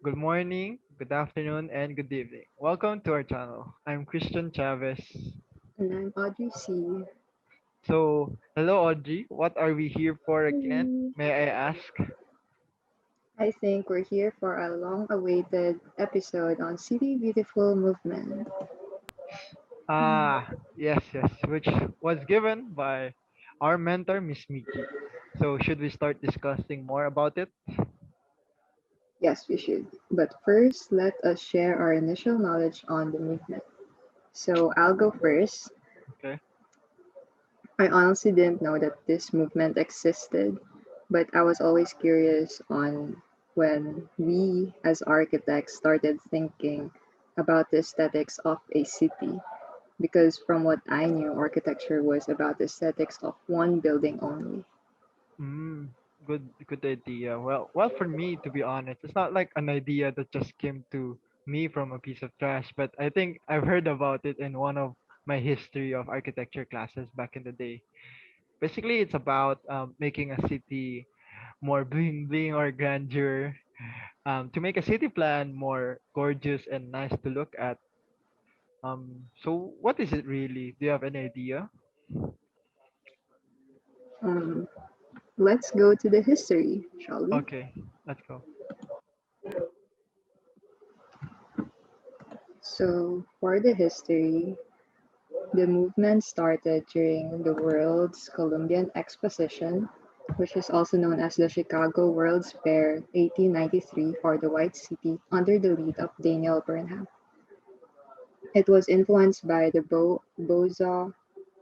Good morning, good afternoon, and good evening. Welcome to our channel. I'm Christian Chavez. And I'm Audrey C. So, hello Audrey, what are we here for again? Hey. May I ask? I think we're here for a long awaited episode on City Beautiful movement. Ah, yes, which was given by our mentor, Miss Miki. So, should we start discussing more about it? Yes, we should. But first, let us share our initial knowledge on the movement. So I'll go first. Okay. I honestly didn't know that this movement existed, but I was always curious on when we as architects started thinking about the aesthetics of a city. Because from what I knew, architecture was about the aesthetics of one building only. Mm, good idea. Well, for me, to be honest, it's not like an idea that just came to me from a piece of trash, but I think I've heard about it in one of my history of architecture classes back in the day. Basically, it's about making a city more bling bling or grandeur, to make a city plan more gorgeous and nice to look at. So what is it really? Do you have any idea? Um, let's go to the history, shall we? Okay, let's go. So, for the history, the movement started during the World's Columbian Exposition, which is also known as the Chicago World's Fair 1893 for the White City under the lead of Daniel Burnham. It was influenced by the Beaux-Arts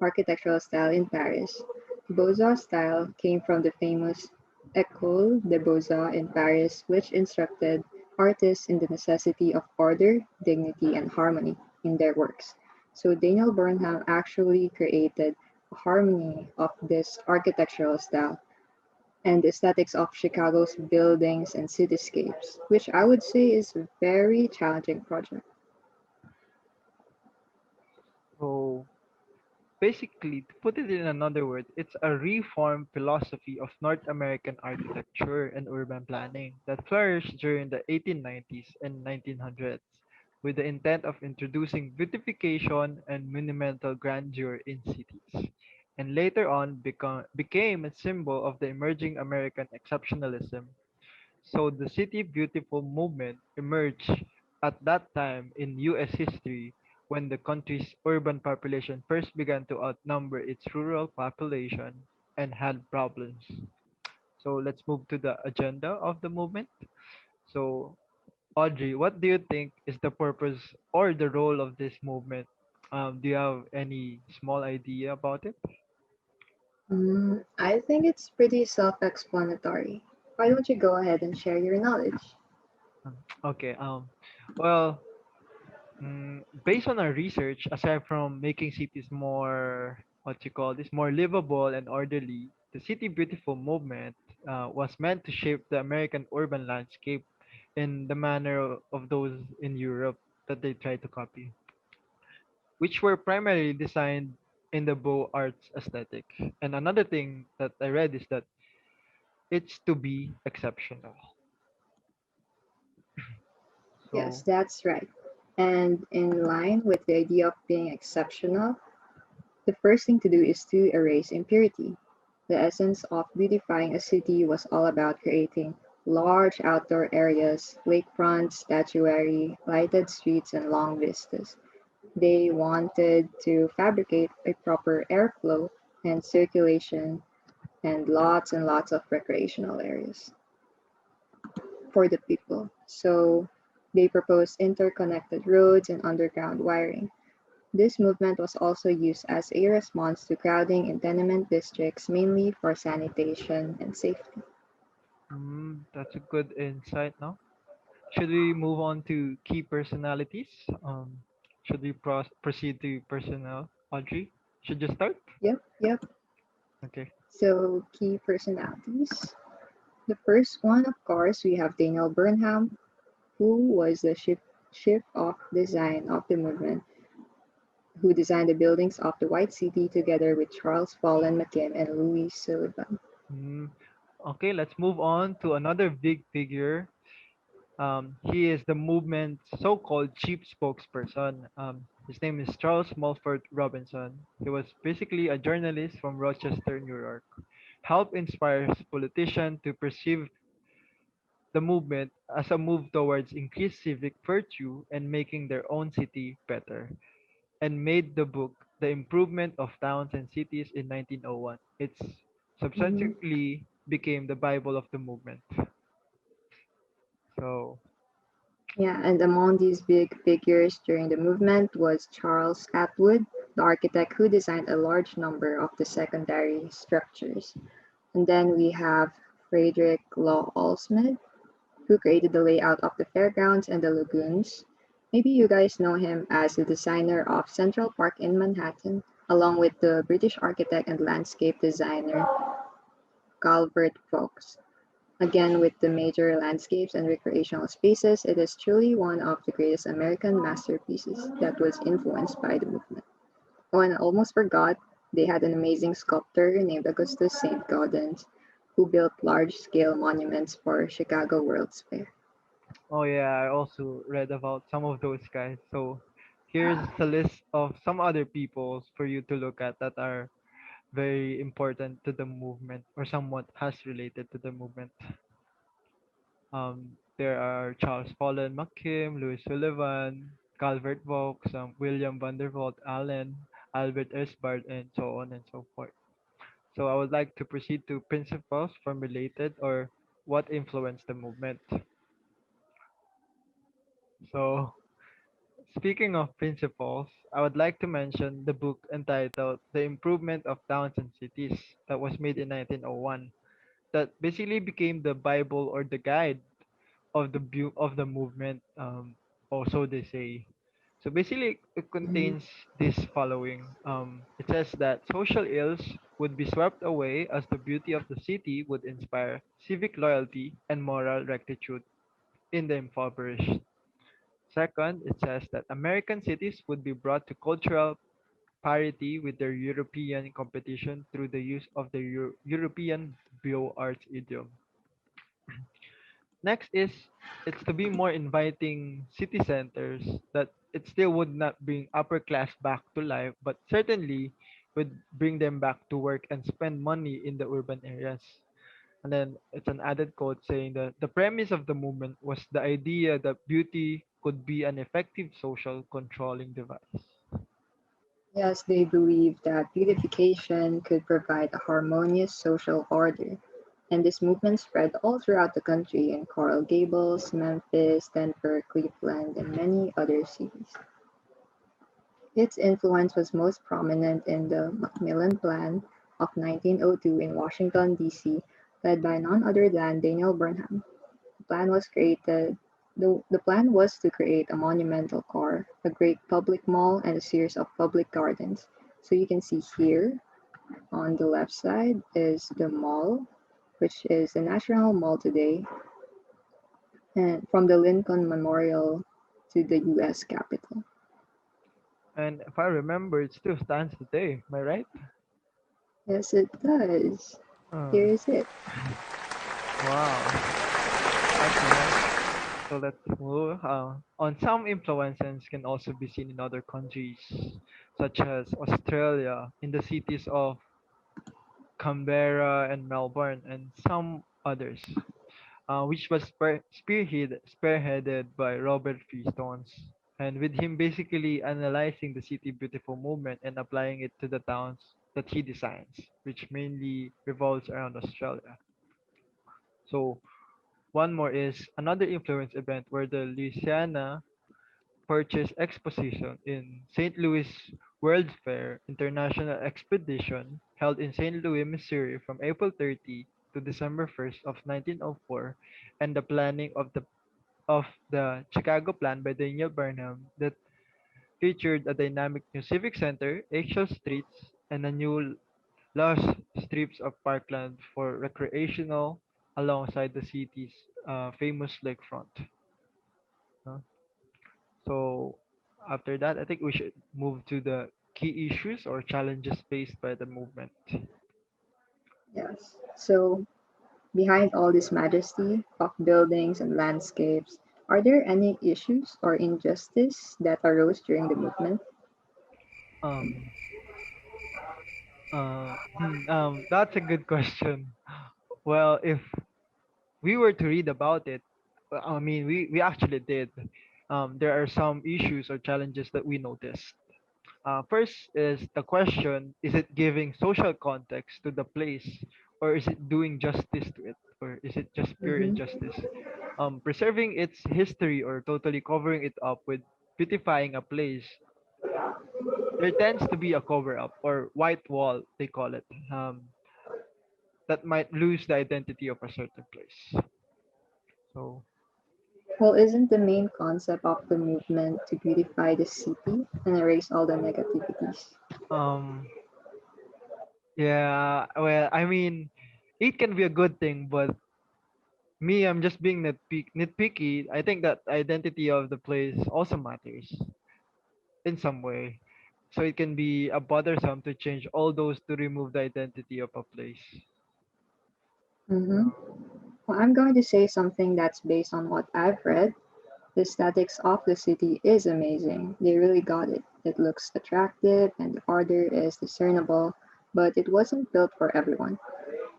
architectural style in Paris. Beaux-Arts style came from the famous École des Beaux-Arts in Paris, which instructed artists in the necessity of order, dignity, and harmony in their works. So Daniel Burnham actually created a harmony of this architectural style and the aesthetics of Chicago's buildings and cityscapes, which I would say is a very challenging project. So basically, to put it in another word, it's a reformed philosophy of North American architecture and urban planning that flourished during the 1890s and 1900s with the intent of introducing beautification and monumental grandeur in cities, and later on became a symbol of the emerging American exceptionalism. So the City Beautiful movement emerged at that time in US history when the country's urban population first began to outnumber its rural population and had problems. So let's move to the agenda of the movement. So Audrey, what do you think is the purpose or the role of this movement? Do you have any small idea about it? I think it's pretty self explanatory. Why don't you go ahead and share your knowledge? Okay. Well, based on our research, aside from making cities more, what you call this, more livable and orderly, the City Beautiful movement was meant to shape the American urban landscape in the manner of those in Europe that they tried to copy, which were primarily designed in the Beaux Arts aesthetic. And another thing that I read is that it's to be exceptional. Yes, So, that's right. And in line with the idea of being exceptional, the first thing to do is to erase impurity. The essence of beautifying a city was all about creating large outdoor areas, lakefronts, statuary, lighted streets, and long vistas. They wanted to fabricate a proper airflow and circulation and lots of recreational areas for the people. So they proposed interconnected roads and underground wiring. This movement was also used as a response to crowding in tenement districts, mainly for sanitation and safety. that's a good insight now. Should we move on to key personalities? Should we proceed to personnel? Audrey, should you start? Yep. Okay. So, key personalities. The first one, of course, we have Daniel Burnham, who was the chief of design of the movement, who designed the buildings of the White City together with Charles Follen McKim and Louis Sullivan. Mm, okay, let's move on to another big figure. He is the movement's so-called chief spokesperson. His name is Charles Mulford Robinson. He was basically a journalist from Rochester, New York. Helped inspire politicians to perceive the movement as a move towards increased civic virtue and making their own city better, and made the book The Improvement of Towns and Cities in 1901. It's Mhm. subsequently became the Bible of the movement. So, Yeah, and among these big figures during the movement was Charles Atwood, the architect who designed a large number of the secondary structures. And then we have Frederick Law Alsmith, who created the layout of the fairgrounds and the lagoons. Maybe you guys know him as the designer of Central Park in Manhattan, along with the British architect and landscape designer Calvert Vaux. Again, with the major landscapes and recreational spaces, it is truly one of the greatest American masterpieces that was influenced by the movement. Oh, and I almost forgot, they had an amazing sculptor named Augustus St. Gaudens, who built large scale monuments for Chicago World's Fair. oh yeah, I also read about some of those guys. So, here's a list of some other people for you to look at that are very important to the movement or somewhat has related to the movement. There are Charles Follen McKim, Louis Sullivan, Calvert Vaux, William Vandervoort Allen, Albert Esbard, and so on and so forth. So I would like to proceed to principles formulated or what influenced the movement. So speaking of principles, I would like to mention the book entitled The Improvement of Towns and Cities that was made in 1901 that basically became the Bible or the guide of of the movement, or so they say. So basically, it Mhm. contains this following. It says that social ills would be swept away as the beauty of the city would inspire civic loyalty and moral rectitude in the impoverished. Second, it says that American cities would be brought to cultural parity with their European competition through the use of the European Beaux Arts idiom. Next is it's to be more inviting city centers that it still would not bring upper class back to life, but certainly would bring them back to work and spend money in the urban areas. And then it's an added quote saying that the premise of the movement was the idea that beauty could be an effective social controlling device. Yes, they believed that beautification could provide a harmonious social order, and this movement spread all throughout the country in Coral Gables, Memphis, Denver, Cleveland, and many other cities. Its influence was most prominent in the Macmillan Plan of 1902 in Washington, D.C., led by none other than Daniel Burnham. The plan was created the plan was to create a monumental core, a great public mall, and a series of public gardens. So you can see here on the left side is the mall, which is the National Mall today, and from the Lincoln Memorial to the US Capitol. And if I remember, it still stands today. Am I right? Yes, it does. Uh, Here is it. wow, that's nice. So let's move. On some influences can also be seen in other countries, such as Australia, in the cities of Canberra and Melbourne, and some others, which was spearheaded by Robert Freestones, and with him basically analyzing the City Beautiful movement and applying it to the towns that he designs, which mainly revolves around Australia. So one more is another influence event where the Louisiana Purchase Exposition in St. Louis World's Fair International Expedition held in St. Louis, Missouri from April 30 to December 1st of 1904, and the planning of the Chicago Plan by Daniel Burnham that featured a dynamic new civic center, actual streets, and a new lush strips of parkland for recreational alongside the city's famous lakefront. uh. So after that, I think we should move to the key issues or challenges faced by the movement. Yes. So behind all this majesty of buildings and landscapes, Are there any issues or injustice that arose during the movement? Um, that's a good question. Well, if we were to read about it, I mean, we actually did. There are some issues or challenges that we noticed. First is the question: is it giving social context to the place, or is it doing justice to it, or is it just pure Mm-hmm. injustice? Preserving its history or totally covering it up with beautifying a place, there tends to be a cover up or white wall, they call it, that might lose the identity of a certain place. So, Well, isn't the main concept of the movement to beautify the city and erase all the negativities? um, yeah, well, I mean, it can be a good thing, but me, I'm just being nitpicky. I think that identity of the place also matters in some way. So it can be a bothersome to change all those to remove the identity of a place. Mm-hmm. Well, I'm going to say something that's based on what I've read. The aesthetics of the city is amazing. They really got it. It looks attractive and the order is discernible, but it wasn't built for everyone.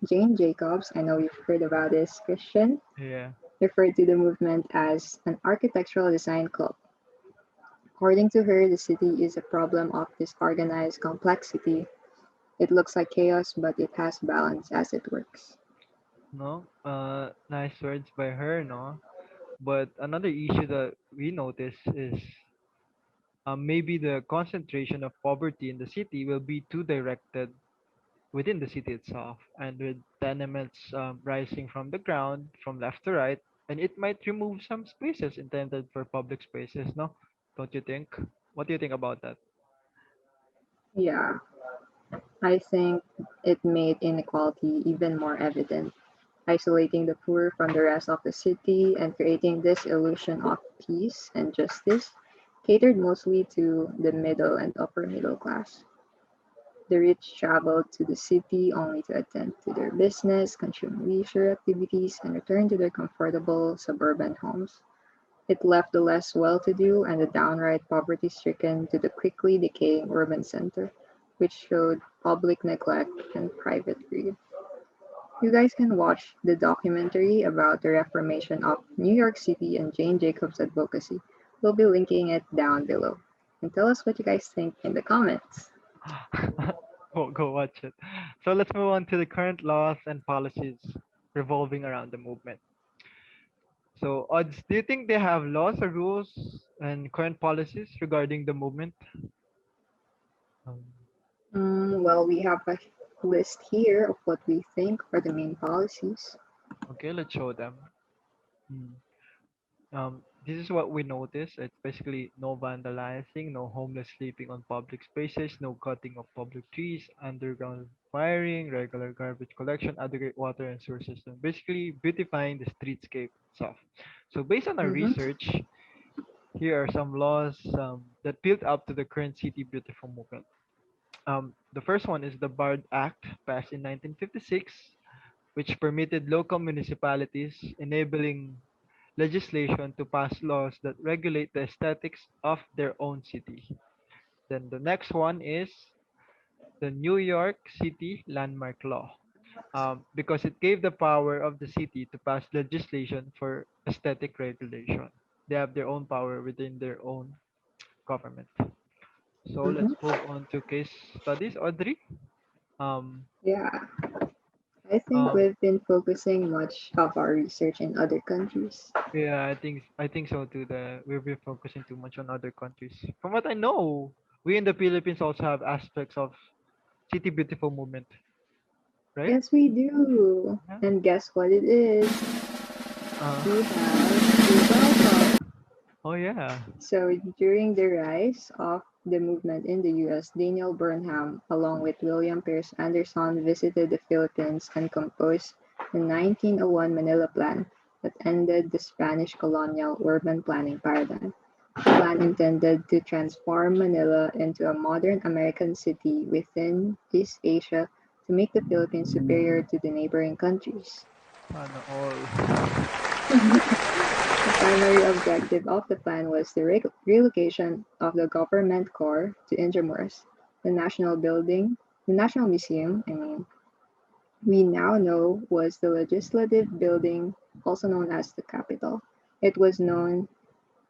Jane Jacobs, I know you've heard about this, Christian, Yeah. referred to the movement as an architectural design club. According to her, the city is a problem of disorganized complexity. It looks like chaos, but it has balance as it works. No? Nice words by her, no? But another issue that we notice is maybe the concentration of poverty in the city will be too directed within the city itself, and with tenements rising from the ground from left to right, and it might remove some spaces intended for public spaces, no? Don't you think? What do you think about that? Yeah, I think it made inequality even more evident, isolating the poor from the rest of the city and creating this illusion of peace and justice, catered mostly to the middle and upper middle class. The rich traveled to the city only to attend to their business, consume leisure activities, and return to their comfortable suburban homes. It left the less well to do and the downright poverty stricken to the quickly decaying urban center, which showed public neglect and private greed. You guys can watch the documentary about the reformation of New York City and Jane Jacobs' advocacy. We'll be linking it down below. And tell us what you guys think in the comments. Go watch it. So let's move on to the current laws and policies revolving around the movement. So, Odds, do you think they have laws or rules and current policies regarding the movement? Um, Well, we have a list here of what we think are the main policies. okay, let's show them. Hmm. This is what we notice. It's basically no vandalizing, no homeless sleeping on public spaces, no cutting of public trees, underground firing, regular garbage collection, adequate water and sewer system. Basically, beautifying the streetscape itself. So, based on our Mm-hmm. research, here are some laws that built up to the current City Beautiful movement. The first one is the Bard Act, passed in 1956, which permitted local municipalities enabling legislation to pass laws that regulate the aesthetics of their own city. Then the next one is the New York City Landmark Law, because it gave the power of the city to pass legislation for aesthetic regulation. They have their own power within their own government. So let's Mm-hmm. move on to case studies, Audrey. Um, Yeah, I think um, we've been focusing much of our research in other countries. yeah, I think so too. We've been focusing too much on other countries. From what I know, we in the Philippines also have aspects of City Beautiful movement, right? Yes, we do. Yeah. And guess what it is? Uh, We have the Bell. oh yeah. So during the rise of the movement in the US, Daniel Burnham, along with William Pierce Anderson, visited the Philippines and composed the 1901 Manila Plan that ended the Spanish colonial urban planning paradigm. The plan intended to transform Manila into a modern American city within East Asia to make the Philippines superior to the neighboring countries. Sana all. The primary objective of the plan was the relocation of the government core to Intramuros, the national building, the National Museum, we now know was the Legislative Building, also known as the Capitol. It was known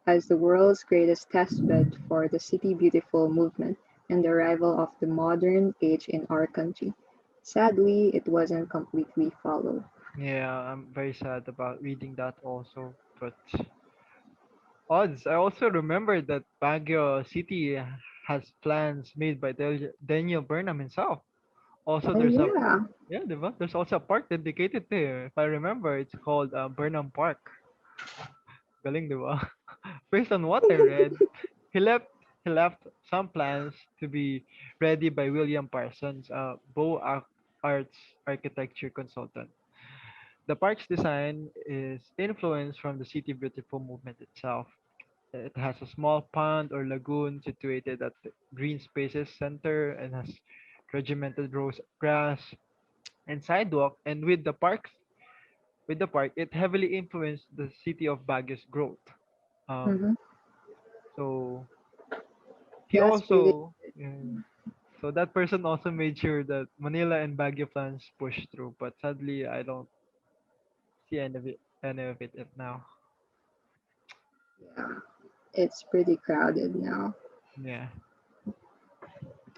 as the world's greatest testbed for the City Beautiful movement and the arrival of the modern age in our country. Sadly, it wasn't completely followed. Yeah, I'm very sad about reading that also. But odds, I also remember that Baguio City has plans made by Daniel Burnham himself. Also, Oh, there's a yeah. yeah, diba? There's also a park dedicated to him. If I remember, it's called Burnham Park. Galing, diba? Based on what I read, he left he left some plans to be ready by William Parsons, a Arts architecture consultant. The park's design is influenced from the City Beautiful movement itself. It has a small pond or lagoon situated at the green spaces center and has regimented rows of grass and sidewalk. And with the park, it heavily influenced the city of Baguio's growth. Um, Hmm. so he That's pretty. also, yeah, so that person also made sure that Manila and Baguio plans push through. But sadly, I don't see any of it now. Yeah, it's pretty crowded now. Yeah.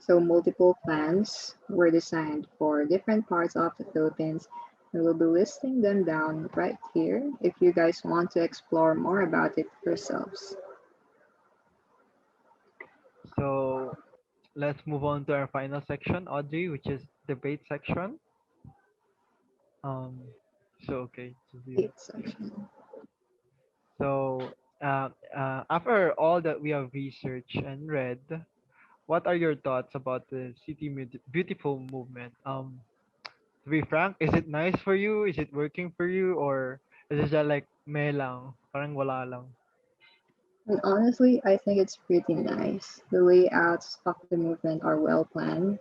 So multiple plans were designed for different parts of the Philippines. We will be listing them down right here if you guys want to explore more about it yourselves. So let's move on to our final section, Audrey, which is debate section. Um, okay, so here. Eight section. So, after all that we have researched and read, what are your thoughts about the beautiful movement? To be frank, is it nice for you? Is it working for you, or is it just like meh lang, parang wala lang? And honestly, I think it's pretty nice. The layouts of the movement are well planned.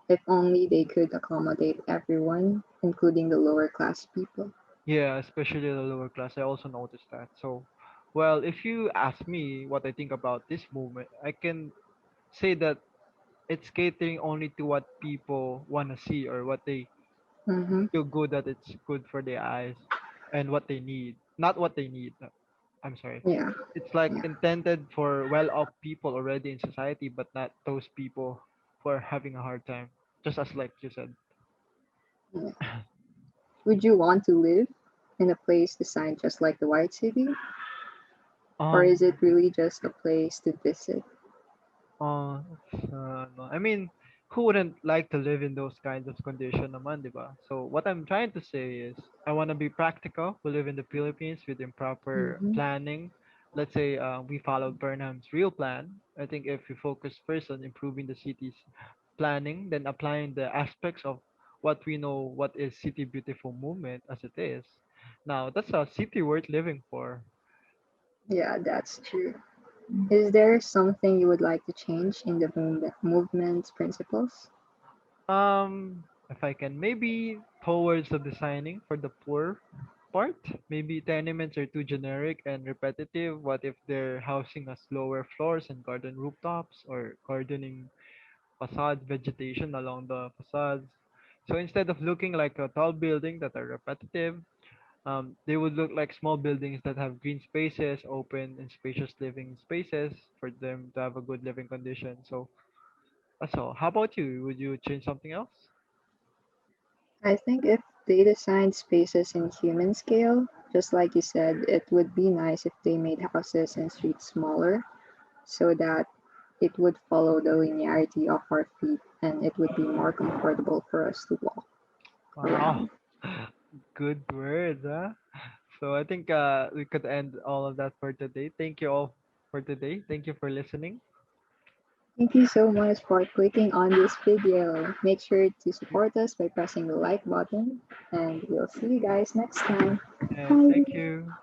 If only they could accommodate everyone, including the lower class people. Yeah, especially the lower class. I also noticed that. So, well, if you ask me what I think about this movement, I can say that it's catering only to what people want to see or what they Mm-hmm. feel good that it's good for their eyes and what they need, not what they need. I'm sorry. Yeah, It's like yeah, intended for well-off people already in society, but not those people who are having a hard time. Just as like you said. yeah. Would you want to live in a place designed just like the White City? Or is Um, it really just a place to visit? Uh, no. I mean, who wouldn't like to live in those kinds of condition naman, di ba? So what I'm trying to say is, I want to be practical. We live in the Philippines with improper Mm-hmm. planning. Let's say we followed Burnham's real plan. I think if we focus first on improving the city's planning, then applying the aspects of what we know what is city beautiful movement as it is. Now, that's a city worth living for. Yeah, that's true. Is there something you would like to change in the movement's principles? If I can, maybe towards the designing for the poor part. Maybe tenements are too generic and repetitive. What if they're housing us lower floors and garden rooftops or gardening facade vegetation along the facades? So instead of looking like a tall building that are repetitive, they would look like small buildings that have green spaces, open and spacious living spaces for them to have a good living condition. So that's all. How about you? Would you change something else? I think if they designed spaces in human scale, just like you said, it would be nice if they made houses and streets smaller so that it would follow the linearity of our feet and it would be more comfortable for us to walk Wow. around. Good words, huh? So I think we could end all of that for today. Thank you all for today. Thank you for listening. Thank you so much for clicking on this video. Make sure to support us by pressing the like button and we'll see you guys next time. And thank Bye. you.